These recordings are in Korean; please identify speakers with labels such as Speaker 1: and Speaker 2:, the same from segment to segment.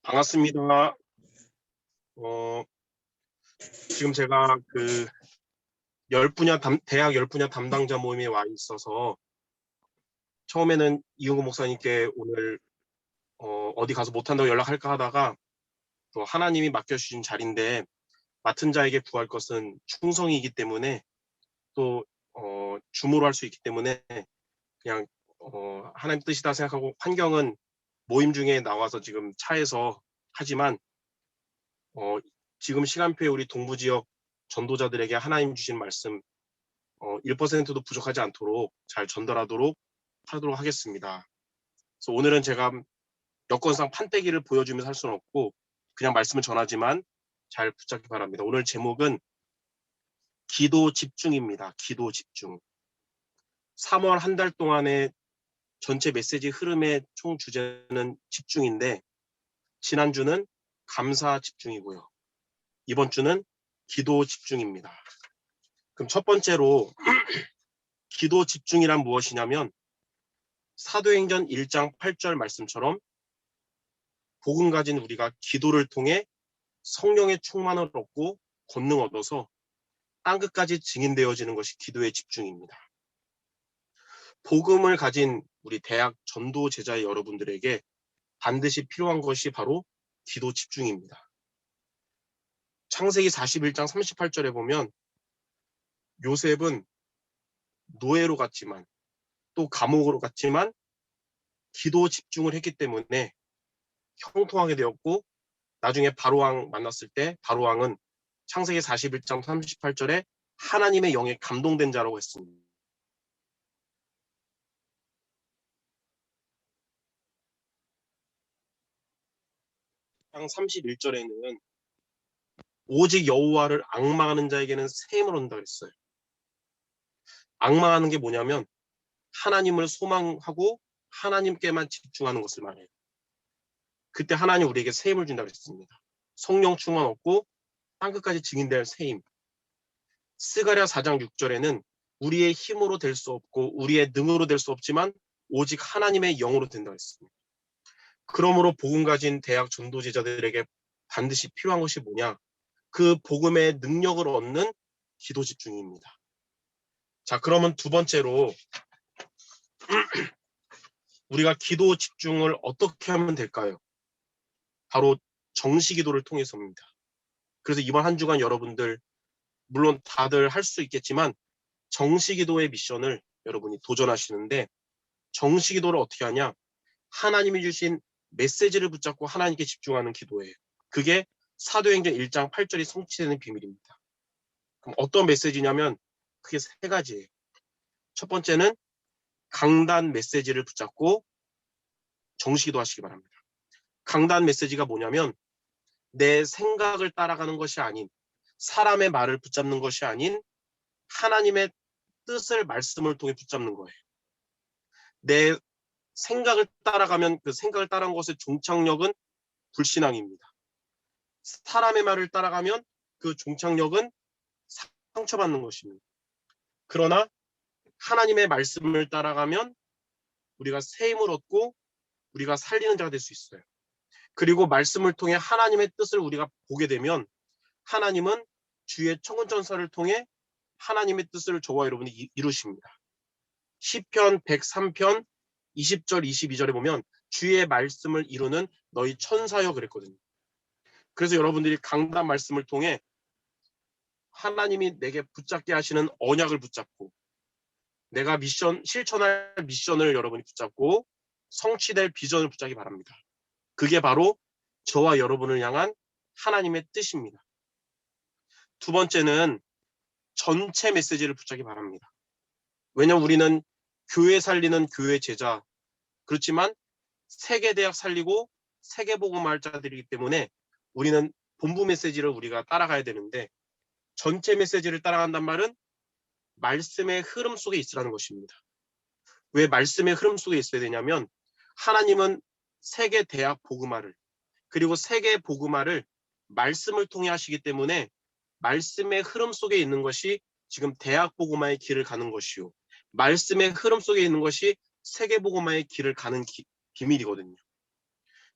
Speaker 1: 반갑습니다. 지금 제가 대학 열 분야 담당자 모임에 와 있어서 처음에는 이용구 목사님께 오늘 어디 가서 못한다고 연락할까 하다가 또 하나님이 맡겨주신 자리인데 맡은 자에게 구할 것은 충성이기 때문에 또 주무로 할 수 있기 때문에 그냥 하나님 뜻이다 생각하고 환경은 모임 중에 나와서 지금 차에서 하지만 어, 지금 시간표에 우리 동부 지역 전도자들에게 하나님 주신 말씀 1%도 부족하지 않도록 잘 전달하도록 하도록 하겠습니다. 그래서 오늘은 제가 여건상 판때기를 보여주면서 할 수는 없고 그냥 말씀을 전하지만 잘 붙잡기 바랍니다. 오늘 제목은 기도 집중입니다. 기도 집중. 3월 한 달 동안의 전체 메시지 흐름의 총 주제는 집중인데 지난주는 감사 집중이고요. 이번 주는 기도 집중입니다. 그럼 첫 번째로 기도 집중이란 무엇이냐면 사도행전 1장 8절 말씀처럼 복음 가진 우리가 기도를 통해 성령의 충만을 얻고 권능 얻어서 땅끝까지 증인되어지는 것이 기도의 집중입니다. 복음을 가진 우리 대학 전도 제자 여러분들에게 반드시 필요한 것이 바로 기도 집중입니다. 창세기 41장 38절에 보면 요셉은 노예로 갔지만 또 감옥으로 갔지만 기도 집중을 했기 때문에 형통하게 되었고 나중에 바로왕 만났을 때 바로왕은 창세기 41장 38절에 하나님의 영에 감동된 자라고 했습니다. 31절에는 오직 여호와를 앙망하는 자에게는 셈을 얻는다 그랬어요. 앙망하는 게 뭐냐면 하나님을 소망하고 하나님께만 집중하는 것을 말해요. 그때 하나님 우리에게 셈을 준다 그랬습니다. 성령 충만 얻고 땅끝까지 증인될 셈. 스가랴 4장 6절에는 우리의 힘으로 될 수 없고 우리의 능으로 될 수 없지만 오직 하나님의 영으로 된다 했습니다. 그러므로 복음 가진 대학 전도 제자들에게 반드시 필요한 것이 뭐냐? 그 복음의 능력을 얻는 기도 집중입니다. 자, 그러면 두 번째로 우리가 기도 집중을 어떻게 하면 될까요? 바로 정시 기도를 통해서입니다. 그래서 이번 한 주간 여러분들 물론 다들 할 수 있겠지만 정시 기도의 미션을 여러분이 도전하시는데 정시 기도를 어떻게 하냐? 하나님이 주신 메시지를 붙잡고 하나님께 집중하는 기도예요. 그게 사도행전 1장 8절이 성취되는 비밀입니다. 그럼 어떤 메시지냐면 그게 세 가지예요. 첫 번째는 강단 메시지를 붙잡고 정시기도 하시기 바랍니다. 강단 메시지가 뭐냐면 내 생각을 따라가는 것이 아닌 사람의 말을 붙잡는 것이 아닌 하나님의 뜻을 말씀을 통해 붙잡는 거예요. 내 생각을 따라가면 그 생각을 따라간 것의 종착역은 불신앙입니다. 사람의 말을 따라가면 그 종착역은 상처받는 것입니다. 그러나 하나님의 말씀을 따라가면 우리가 새 힘을 얻고 우리가 살리는 자가 될 수 있어요. 그리고 말씀을 통해 하나님의 뜻을 우리가 보게 되면 하나님은 주의 청근전사를 통해 하나님의 뜻을 저와 여러분이 이루십니다. 시편 103편 20절 22절에 보면 주의 말씀을 이루는 너희 천사여 그랬거든요. 그래서 여러분들이 강단 말씀을 통해 하나님이 내게 붙잡게 하시는 언약을 붙잡고 내가 실천할 미션을 여러분이 붙잡고 성취될 비전을 붙잡기 바랍니다. 그게 바로 저와 여러분을 향한 하나님의 뜻입니다. 두 번째는 전체 메시지를 붙잡기 바랍니다. 왜냐하면 우리는 교회 살리는 교회 제자, 그렇지만 세계대학 살리고 세계복음할 자들이기 때문에 우리는 본부 메시지를 우리가 따라가야 되는데 전체 메시지를 따라간단 말은 말씀의 흐름 속에 있으라는 것입니다. 왜 말씀의 흐름 속에 있어야 되냐면 하나님은 세계대학 복음화를 그리고 세계 복음화를 말씀을 통해 하시기 때문에 말씀의 흐름 속에 있는 것이 지금 대학 복음화의 길을 가는 것이요. 말씀의 흐름 속에 있는 것이 세계 복음화의 길을 가는 비밀이거든요.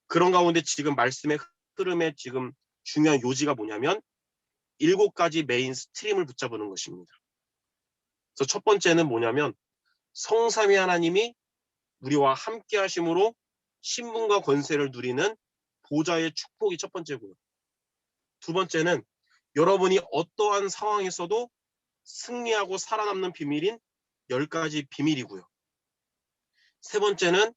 Speaker 1: 그런 가운데 지금 말씀의 흐름의 지금 중요한 요지가 뭐냐면 7가지 메인 스트림을 붙잡는 것입니다. 그래서 첫 번째는 뭐냐면 성삼위 하나님이 우리와 함께 하심으로 신분과 권세를 누리는 보좌의 축복이 첫 번째고요. 두 번째는 여러분이 어떠한 상황에서도 승리하고 살아남는 비밀인 10가지 비밀이고요. 세 번째는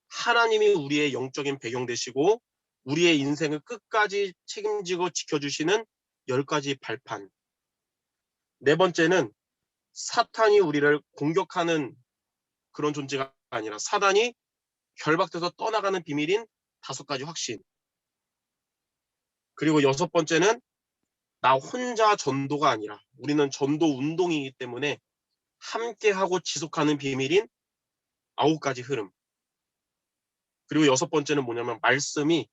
Speaker 1: 하나님이 우리의 영적인 배경 되시고 우리의 인생을 끝까지 책임지고 지켜주시는 10가지 발판. 네 번째는 사탄이 우리를 공격하는 그런 존재가 아니라 사단이 결박돼서 떠나가는 비밀인 5가지 확신. 그리고 6번째는 나 혼자 전도가 아니라 우리는 전도 운동이기 때문에 함께하고 지속하는 비밀인 9가지 흐름. 그리고 6번째는 뭐냐면 말씀이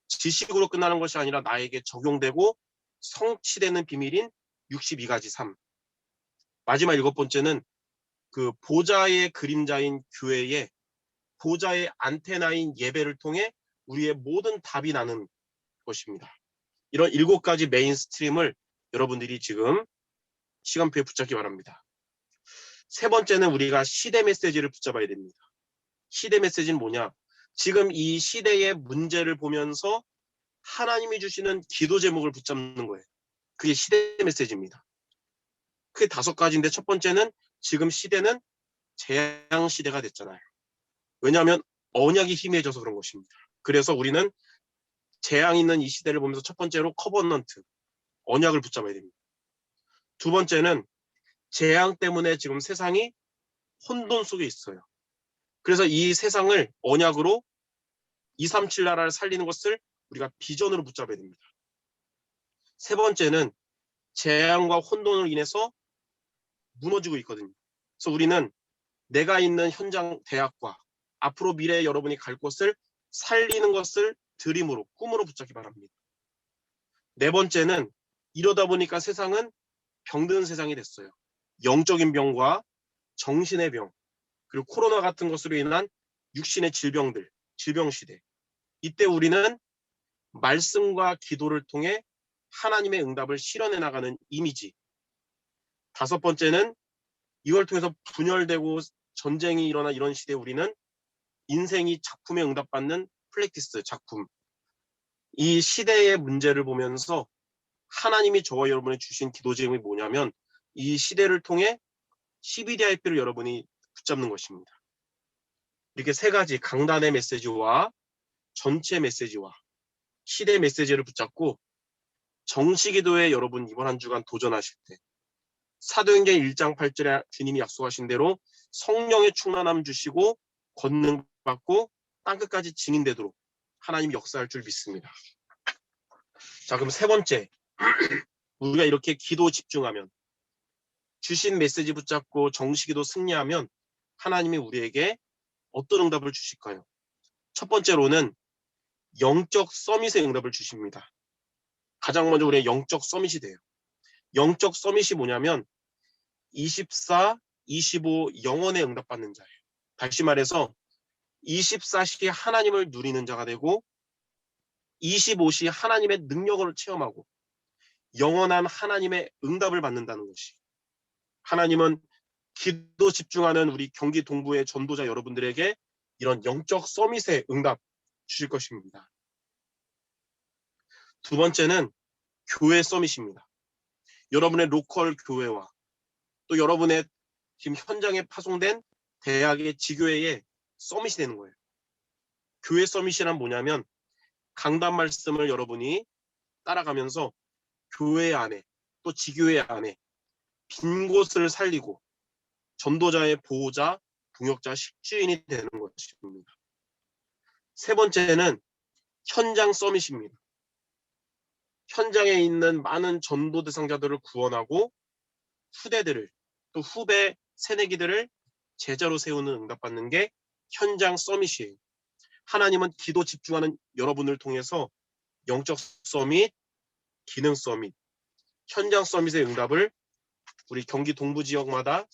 Speaker 1: 지식으로 끝나는 것이 아니라 나에게 적용되고 성취되는 비밀인 62가지 삶. 마지막 7번째는 그 보좌의 그림자인 교회의 보좌의 안테나인 예배를 통해 우리의 모든 답이 나는 것입니다. 이런 7가지 메인 스트림을 여러분들이 지금 시간표에 붙잡기 바랍니다. 세 번째는 우리가 시대 메시지를 붙잡아야 됩니다. 시대 메시지는 뭐냐? 지금 이 시대의 문제를 보면서 하나님이 주시는 기도 제목을 붙잡는 거예요. 그게 시대 메시지입니다. 그게 5가지인데 첫 번째는 지금 시대는 재앙 시대가 됐잖아요. 왜냐하면 언약이 희미해져서 그런 것입니다. 그래서 우리는 재앙 있는 이 시대를 보면서 첫 번째로 커버넌트, 언약을 붙잡아야 됩니다. 두 번째는 재앙 때문에 지금 세상이 혼돈 속에 있어요. 그래서 이 세상을 언약으로 237 나라를 살리는 것을 우리가 비전으로 붙잡아야 됩니다. 세 번째는 재앙과 혼돈으로 인해서 무너지고 있거든요. 그래서 우리는 내가 있는 현장 대학과 앞으로 미래에 여러분이 갈 곳을 살리는 것을 드림으로, 꿈으로 붙잡기 바랍니다. 네 번째는 이러다 보니까 세상은 병든 세상이 됐어요. 영적인 병과 정신의 병, 그리고 코로나 같은 것으로 인한 육신의 질병들, 질병시대. 이때 우리는 말씀과 기도를 통해 하나님의 응답을 실현해 나가는 이미지. 5번째는 이걸 통해서 분열되고 전쟁이 일어나 이런 시대에 우리는 인생이 작품에 응답받는 프랙티스, 작품. 이 시대의 문제를 보면서 하나님이 저와 여러분이 주신 기도 제목이 뭐냐면 이 시대를 통해 CBDIP를 여러분이 붙잡는 것입니다. 이렇게 3가지 강단의 메시지와 전체 메시지와 시대 메시지를 붙잡고 정시기도에 여러분 이번 한 주간 도전하실 때 사도행전 1장 8절에 주님이 약속하신 대로 성령의 충만함 주시고 권능 받고 땅끝까지 증인되도록 하나님 역사할 줄 믿습니다. 자, 그럼 세 번째, 우리가 이렇게 기도 집중하면 주신 메시지 붙잡고 정시기도 승리하면 하나님이 우리에게 어떤 응답을 주실까요? 첫 번째로는 영적 서밋의 응답을 주십니다. 가장 먼저 우리의 영적 서밋이 돼요. 영적 서밋이 뭐냐면 24, 25 영원의 응답받는 자예요. 다시 말해서 24시 하나님을 누리는 자가 되고 25시 하나님의 능력을 체험하고 영원한 하나님의 응답을 받는다는 것이. 하나님은 기도 집중하는 우리 경기 동부의 전도자 여러분들에게 이런 영적 서밋의 응답 주실 것입니다. 두 번째는 교회 서밋입니다. 여러분의 로컬 교회와 또 여러분의 지금 현장에 파송된 대학의 지교회의 서밋이 되는 거예요. 교회 서밋이란 뭐냐면 강단 말씀을 여러분이 따라가면서 교회 안에 또 지교회 안에 빈 곳을 살리고 전도자의 보호자, 동역자, 식주인이 되는 것입니다. 세 번째는 현장 서밋입니다. 현장에 있는 많은 전도 대상자들을 구원하고 후대들을 또 후배 새내기들을 제자로 세우는 응답받는 게 현장 서밋이에요. 하나님은 기도 집중하는 여러분을 통해서 영적 서밋, 기능 서밋, 현장 서밋의 응답을 우리 경기 동부 지역마다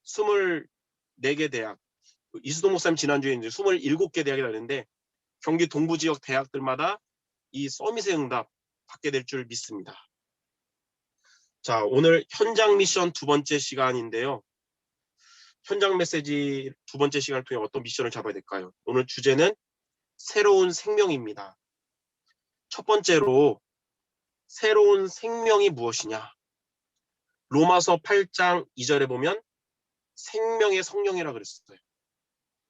Speaker 1: 24개 대학, 이수동 목사님 지난주에 이제 27개 대학이라고 했는데 경기 동부 지역 대학들마다 이 서밋의 응답 받게 될 줄 믿습니다. 자, 오늘 현장 미션 두 번째 시간인데요. 현장 메시지 두 번째 시간을 통해 어떤 미션을 잡아야 될까요? 오늘 주제는 새로운 생명입니다. 첫 번째로 새로운 생명이 무엇이냐? 로마서 8장 2절에 보면 생명의 성령이라 그랬어요.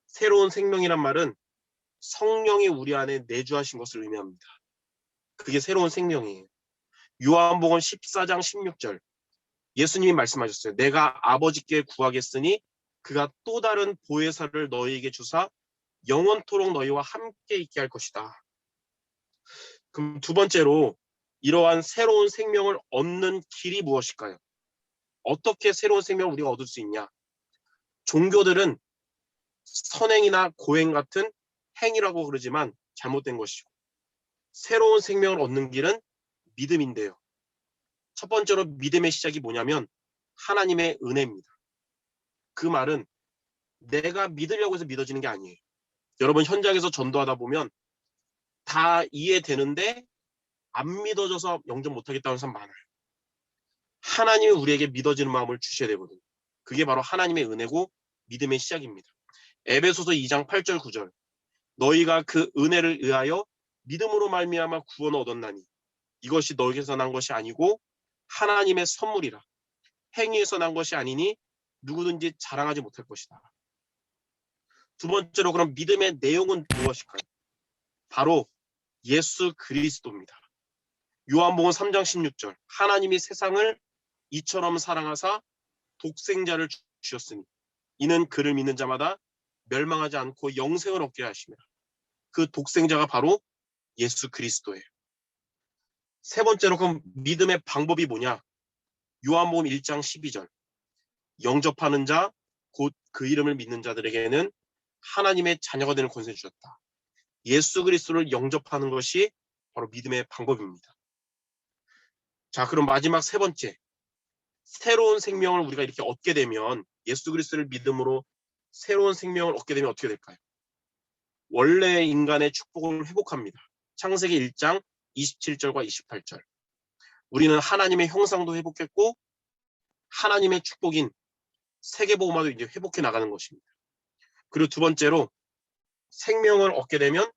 Speaker 1: 새로운 생명이란 말은 성령이 우리 안에 내주하신 것을 의미합니다. 그게 새로운 생명이에요. 요한복음 14장 16절 예수님이 말씀하셨어요. 내가 아버지께 구하겠으니 그가 또 다른 보혜사를 너희에게 주사 영원토록 너희와 함께 있게 할 것이다. 그럼 두 번째로 이러한 새로운 생명을 얻는 길이 무엇일까요? 어떻게 새로운 생명을 우리가 얻을 수 있냐? 종교들은 선행이나 고행 같은 행위라고 그러지만 잘못된 것이고, 새로운 생명을 얻는 길은 믿음인데요. 첫 번째로 믿음의 시작이 뭐냐면 하나님의 은혜입니다. 그 말은 내가 믿으려고 해서 믿어지는 게 아니에요. 여러분 현장에서 전도하다 보면 다 이해되는데 안 믿어져서 영접 못하겠다는 사람 많아요. 하나님이 우리에게 믿어지는 마음을 주셔야 되거든요. 그게 바로 하나님의 은혜고 믿음의 시작입니다. 에베소서 2장 8절 9절 너희가 그 은혜를 의하여 믿음으로 말미암아 구원을 얻었나니 이것이 너희에게서 난 것이 아니고 하나님의 선물이라. 행위에서 난 것이 아니니 누구든지 자랑하지 못할 것이다. 두 번째로 그럼 믿음의 내용은 무엇일까요? 바로 예수 그리스도입니다. 요한복음 3장 16절 하나님이 세상을 이처럼 사랑하사 독생자를 주셨으니 이는 그를 믿는 자마다 멸망하지 않고 영생을 얻게 하심이라. 그 독생자가 바로 예수 그리스도예요. 세 번째로 그럼 믿음의 방법이 뭐냐? 요한복음 1장 12절 영접하는 자 곧 그 이름을 믿는 자들에게는 하나님의 자녀가 되는 권세를 주셨다. 예수 그리스도를 영접하는 것이 바로 믿음의 방법입니다. 자, 그럼 마지막 세 번째, 새로운 생명을 우리가 이렇게 얻게 되면 예수 그리스도를 믿음으로 새로운 생명을 얻게 되면 어떻게 될까요? 원래 인간의 축복을 회복합니다. 창세기 1장 27절과 28절 우리는 하나님의 형상도 회복했고 하나님의 축복인 세계복음화도 이제 회복해 나가는 것입니다. 그리고 두 번째로 생명을 얻게 되면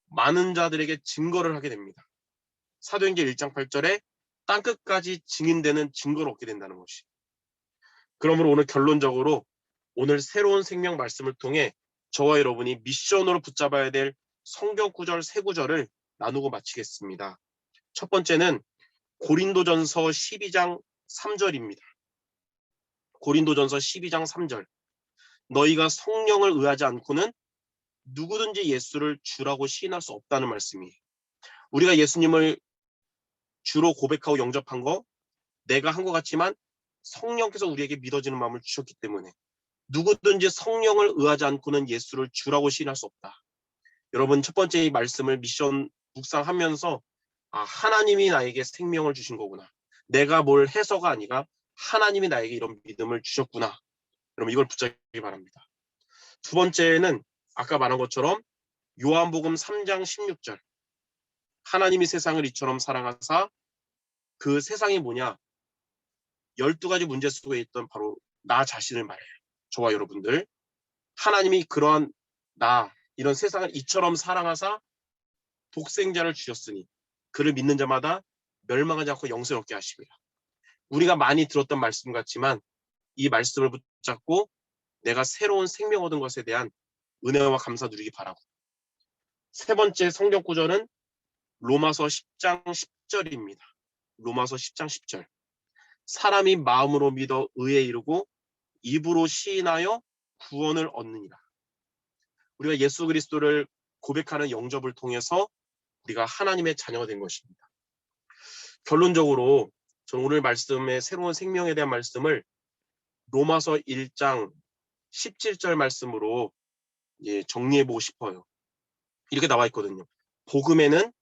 Speaker 1: 많은 자들에게 증거를 하게 됩니다. 사도행전 1장 8절에 땅끝까지 증인되는 증거를 얻게 된다는 것이. 그러므로 오늘 결론적으로 오늘 새로운 생명 말씀을 통해 저와 여러분이 미션으로 붙잡아야 될 성경 구절 세 구절을 나누고 마치겠습니다. 첫 번째는 고린도전서 12장 3절입니다. 고린도전서 12장 3절 너희가 성령을 의하지 않고는 누구든지 예수를 주라고 시인할 수 없다는 말씀이에요. 우리가 예수님을 주로 고백하고 영접한 거 내가 한 것 같지만 성령께서 우리에게 믿어지는 마음을 주셨기 때문에 누구든지 성령을 의하지 않고는 예수를 주라고 시인할 수 없다. 여러분 첫 번째 이 말씀을 미션 묵상하면서 하나님이 나에게 생명을 주신 거구나. 내가 뭘 해서가 아니라 하나님이 나에게 이런 믿음을 주셨구나. 여러분 이걸 붙잡기 바랍니다. 두 번째는 아까 말한 것처럼 요한복음 3장 16절 하나님이 세상을 이처럼 사랑하사 그 세상이 뭐냐 12가지 문제 속에 있던 바로 나 자신을 말해요. 저와 여러분들 하나님이 그러한 나 이런 세상을 이처럼 사랑하사 독생자를 주셨으니 그를 믿는 자마다 멸망하지 않고 영생을 얻게 하십니다. 우리가 많이 들었던 말씀 같지만 이 말씀을 붙잡고 내가 새로운 생명 얻은 것에 대한 은혜와 감사 누리기 바라고 세 번째 성경 구절은 로마서 10장 10절입니다. 로마서 10장 10절 사람이 마음으로 믿어 의에 이르고 입으로 시인하여 구원을 얻느니라. 우리가 예수 그리스도를 고백하는 영접을 통해서 우리가 하나님의 자녀가 된 것입니다. 결론적으로 저는 오늘 말씀의 새로운 생명에 대한 말씀을 로마서 1장 17절 말씀으로 정리해보고 싶어요. 이렇게 나와 있거든요. 복음에는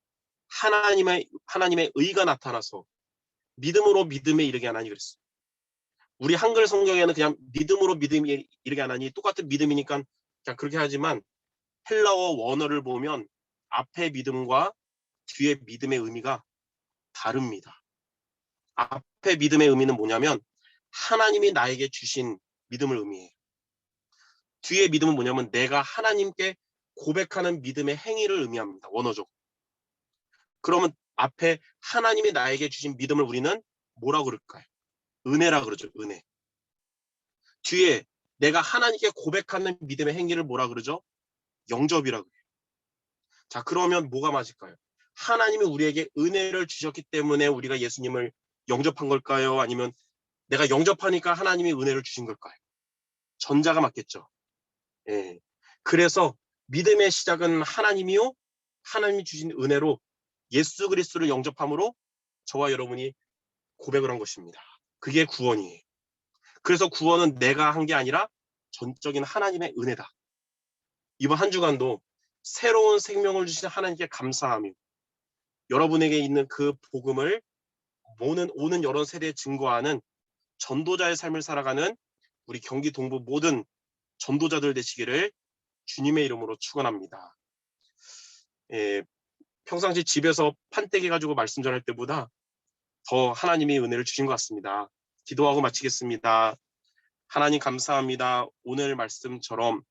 Speaker 1: 하나님의 의가 나타나서 믿음으로 믿음에 이르게 하나니 그랬어요. 우리 한글 성경에는 그냥 믿음으로 믿음에 이르게 하나니 똑같은 믿음이니까 그냥 그렇게 하지만 헬라어 원어를 보면 앞에 믿음과 뒤에 믿음의 의미가 다릅니다. 앞에 믿음의 의미는 뭐냐면 하나님이 나에게 주신 믿음을 의미해요. 뒤에 믿음은 뭐냐면 내가 하나님께 고백하는 믿음의 행위를 의미합니다. 원어적으로. 그러면 앞에 하나님이 나에게 주신 믿음을 우리는 뭐라고 그럴까요? 은혜라 그러죠. 은혜. 뒤에 내가 하나님께 고백하는 믿음의 행위를 뭐라 그러죠? 영접이라고 해요. 자, 그러면 뭐가 맞을까요? 하나님이 우리에게 은혜를 주셨기 때문에 우리가 예수님을 영접한 걸까요? 아니면 내가 영접하니까 하나님이 은혜를 주신 걸까요? 전자가 맞겠죠. 예. 그래서 믿음의 시작은 하나님이요, 하나님이 주신 은혜로 예수 그리스도를 영접함으로 저와 여러분이 고백을 한 것입니다. 그게 구원이에요. 그래서 구원은 내가 한 게 아니라 전적인 하나님의 은혜다. 이번 한 주간도 새로운 생명을 주신 하나님께 감사하며 여러분에게 있는 그 복음을 오는 여러 세대에 증거하는 전도자의 삶을 살아가는 우리 경기 동부 모든 전도자들 되시기를 주님의 이름으로 축원합니다. 예, 평상시 집에서 판때기 가지고 말씀 전할 때보다 더 하나님이 은혜를 주신 것 같습니다. 기도하고 마치겠습니다. 하나님 감사합니다. 오늘 말씀처럼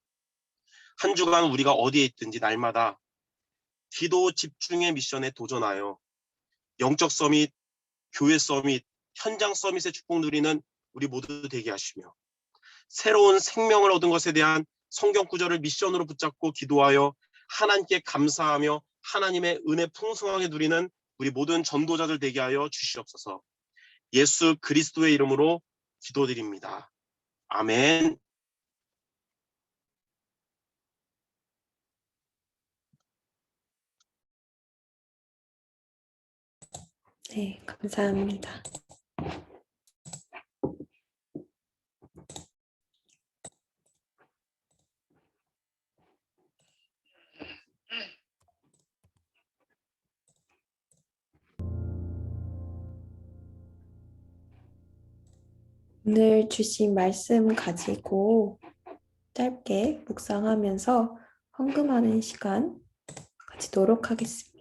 Speaker 1: 한 주간 우리가 어디에 있든지 날마다 기도 집중의 미션에 도전하여 영적 서밋, 교회 서밋, 현장 서밋의 축복 누리는 우리 모두 되게 하시며 새로운 생명을 얻은 것에 대한 성경 구절을 미션으로 붙잡고 기도하여 하나님께 감사하며 하나님의 은혜 풍성하게 누리는 우리 모든 전도자들 되게 하여 주시옵소서. 예수 그리스도의 이름으로 기도드립니다. 아멘.
Speaker 2: 네, 감사합니다. 오늘 주신 말씀 가지고 짧게 묵상하면서 헌금하는 시간 가지도록 하겠습니다.